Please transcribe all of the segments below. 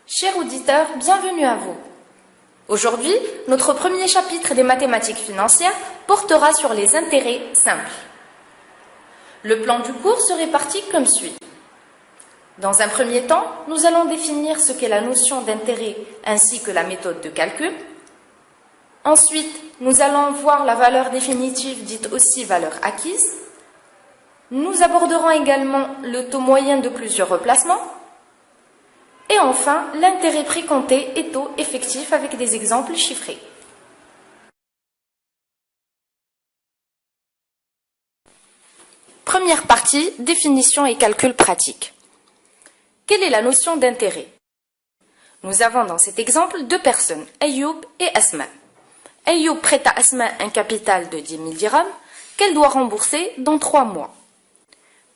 Chers auditeurs, bienvenue à vous. Aujourd'hui, notre premier chapitre des mathématiques financières portera sur les intérêts simples. Le plan du cours se répartit comme suit. Dans un premier temps, nous allons définir ce qu'est la notion d'intérêt ainsi que la méthode de calcul. Ensuite, nous allons voir la valeur définitive, dite aussi valeur acquise. Nous aborderons également le taux moyen de plusieurs replacements. Et enfin, l'intérêt précompté et taux effectif avec des exemples chiffrés. Première partie, définition et calcul pratique. Quelle est la notion d'intérêt? Nous avons dans cet exemple deux personnes, Ayoub et Asma. Ayoub prête à Asma un capital de 10 000 dirhams qu'elle doit rembourser dans 3 mois.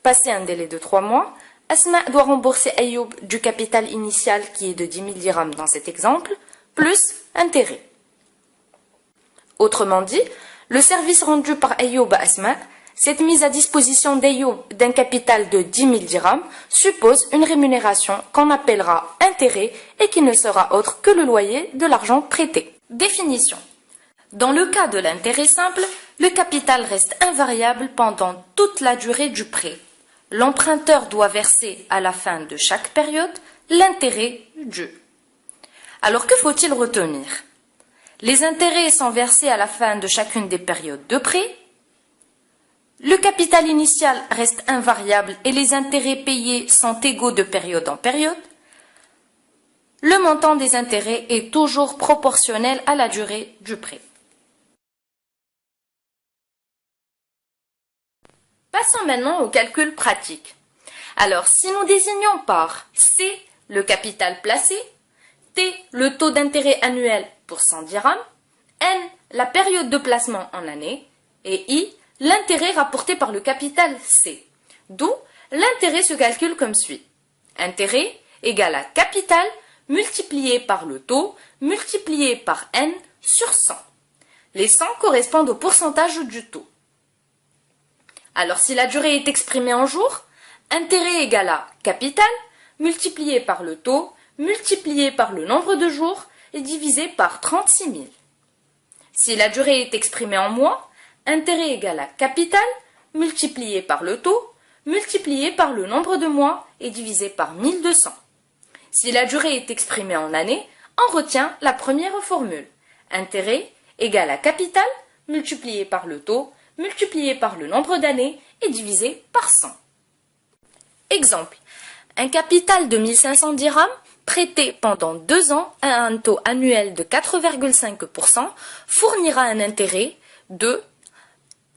Passé un délai de 3 mois, Asma doit rembourser Ayoub du capital initial qui est de 10 000 dirhams dans cet exemple, plus intérêt. Autrement dit, le service rendu par Ayoub à Asma, cette mise à disposition d'Ayoub d'un capital de 10 000 dirhams, suppose une rémunération qu'on appellera intérêt et qui ne sera autre que le loyer de l'argent prêté. Définition. Dans le cas de l'intérêt simple, le capital reste invariable pendant toute la durée du prêt. L'emprunteur doit verser à la fin de chaque période l'intérêt dû. Alors que faut-il retenir? Les intérêts sont versés à la fin de chacune des périodes de prêt. Le capital initial reste invariable et les intérêts payés sont égaux de période en période. Le montant des intérêts est toujours proportionnel à la durée du prêt. Passons maintenant au calcul pratique. Alors, si nous désignons par C le capital placé, T le taux d'intérêt annuel pour 100 dirhams, N la période de placement en année et I l'intérêt rapporté par le capital C. D'où l'intérêt se calcule comme suit. Intérêt égale à capital multiplié par le taux multiplié par N sur 100. Les 100 correspondent au pourcentage du taux. Alors, si la durée est exprimée en jours, intérêt égale à capital multiplié par le taux multiplié par le nombre de jours et divisé par 36 000. Si la durée est exprimée en mois, intérêt égale à capital multiplié par le taux multiplié par le nombre de mois et divisé par 1200. Si la durée est exprimée en années, on retient la première formule. Intérêt égale à capital multiplié par le taux multiplié par le nombre d'années et divisé par 100. Exemple. Un capital de 1500 dirhams prêté pendant 2 ans à un taux annuel de 4,5% fournira un intérêt de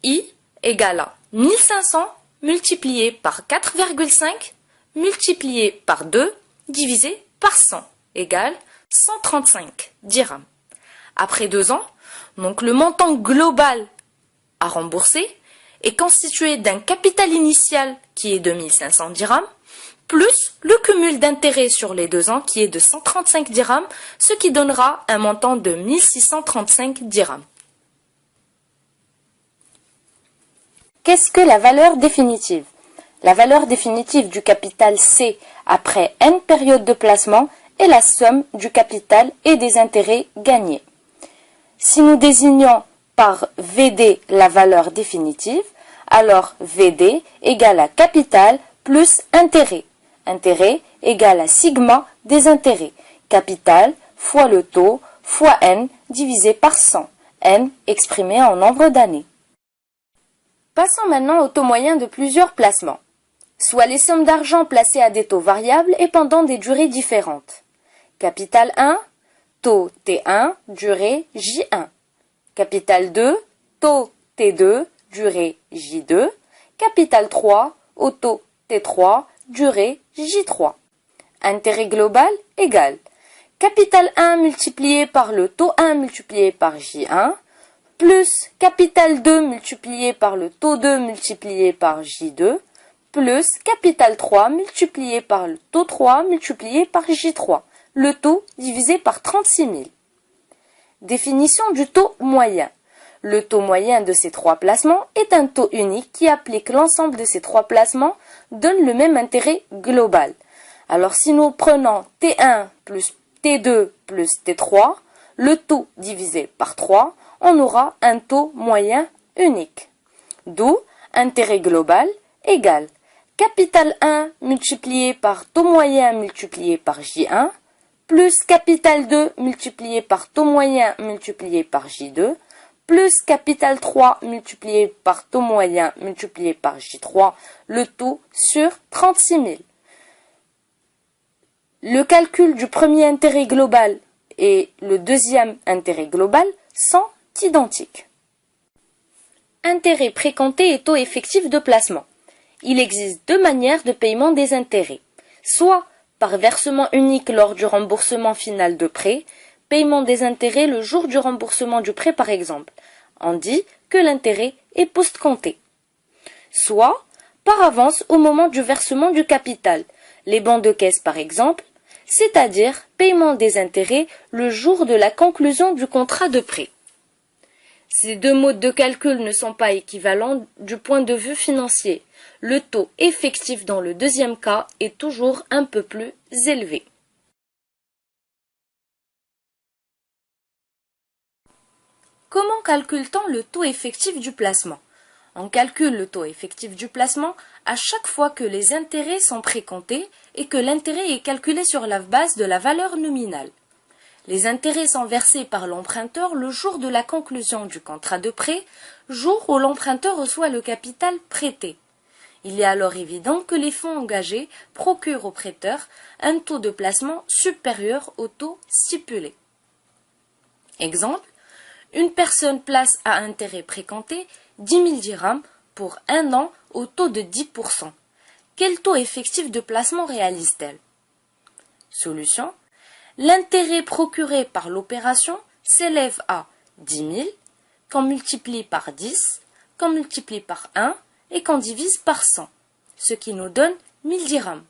I égale à 1500 multiplié par 4,5 multiplié par 2 divisé par 100 égale 135 dirhams. Après 2 ans, donc le montant global à rembourser est constitué d'un capital initial qui est de 1500 dirhams, plus le cumul d'intérêts sur les 2 ans qui est de 135 dirhams, ce qui donnera un montant de 1635 dirhams. Qu'est-ce que la valeur définitive? La valeur définitive du capital C après N périodes de placement est la somme du capital et des intérêts gagnés. Si nous désignons par VD la valeur définitive, alors VD égale à capital plus intérêt. Intérêt égale à sigma des intérêts. Capital fois le taux fois N divisé par 100. N exprimé en nombre d'années. Passons maintenant au taux moyen de plusieurs placements, soit les sommes d'argent placées à des taux variables et pendant des durées différentes. Capital 1, taux T1, durée J1. Capital 2, taux T2, durée J2. Capital 3, au taux T3, durée J3. Intérêt global égal capital 1 multiplié par le taux 1 multiplié par J1 plus capital 2 multiplié par le taux 2 multiplié par J2 plus capital 3 multiplié par le taux 3 multiplié par J3. Le taux divisé par 36 000. Définition du taux moyen. Le taux moyen de ces 3 placements est un taux unique qui applique l'ensemble de ces 3 placements, donne le même intérêt global. Alors si nous prenons T1 plus T2 plus T3, le taux divisé par 3, on aura un taux moyen unique. D'où intérêt global égale capital 1 multiplié par taux moyen multiplié par J1 plus capital 2 multiplié par taux moyen multiplié par J2 plus capital 3 multiplié par taux moyen multiplié par J3, le tout sur 36 000. Le calcul du premier intérêt global et le deuxième intérêt global sont identiques. Intérêt précompté et taux effectif de placement. Il existe deux manières de paiement des intérêts, soit par versement unique lors du remboursement final de prêt, paiement des intérêts le jour du remboursement du prêt par exemple. On dit que l'intérêt est post-compté. Soit par avance au moment du versement du capital, les bons de caisse par exemple, c'est-à-dire paiement des intérêts le jour de la conclusion du contrat de prêt. Ces deux modes de calcul ne sont pas équivalents du point de vue financier. Le taux effectif dans le deuxième cas est toujours un peu plus élevé. Comment calcule-t-on le taux effectif du placement? On calcule le taux effectif du placement à chaque fois que les intérêts sont précomptés et que l'intérêt est calculé sur la base de la valeur nominale. Les intérêts sont versés par l'emprunteur le jour de la conclusion du contrat de prêt, jour où l'emprunteur reçoit le capital prêté. Il est alors évident que les fonds engagés procurent au prêteur un taux de placement supérieur au taux stipulé. Exemple, une personne place à intérêt précompté 10 000 dirhams pour un an au taux de 10%. Quel taux effectif de placement réalise-t-elle? Solution. L'intérêt procuré par l'opération s'élève à 10 000, qu'on multiplie par 10, qu'on multiplie par 1 et qu'on divise par 100, ce qui nous donne 1000 dirhams.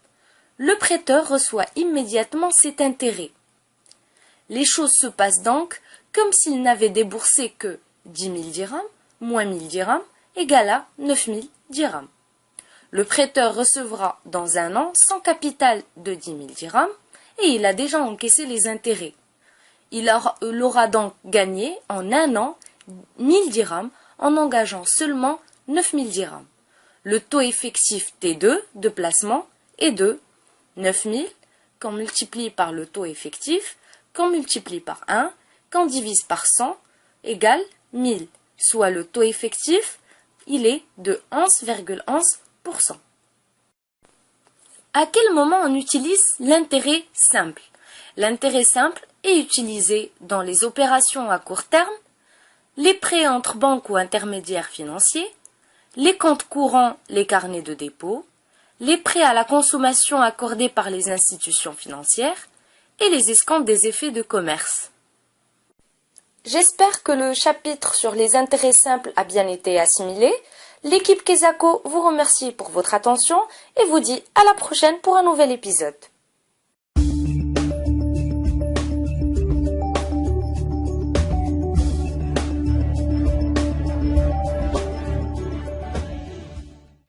Le prêteur reçoit immédiatement cet intérêt. Les choses se passent donc comme s'il n'avait déboursé que 10 000 dirhams moins 1000 dirhams égale à 9 000 dirhams. Le prêteur recevra dans un an son capital de 10 000 dirhams et il a déjà encaissé les intérêts. Il aura donc gagné en un an 1000 dirhams en engageant seulement 9 000 dirhams. Le taux effectif T2 de placement est de 9 000 qu'on multiplie par le taux effectif, qu'on multiplie par 1, qu'on divise par 100 égale 1000, soit le taux effectif, il est de 11,11%. À quel moment on utilise l'intérêt simple? L'intérêt simple est utilisé dans les opérations à court terme, les prêts entre banques ou intermédiaires financiers, les comptes courants, les carnets de dépôt, les prêts à la consommation accordés par les institutions financières et les escomptes des effets de commerce. J'espère que le chapitre sur les intérêts simples a bien été assimilé. L'équipe Kezako vous remercie pour votre attention et vous dit à la prochaine pour un nouvel épisode.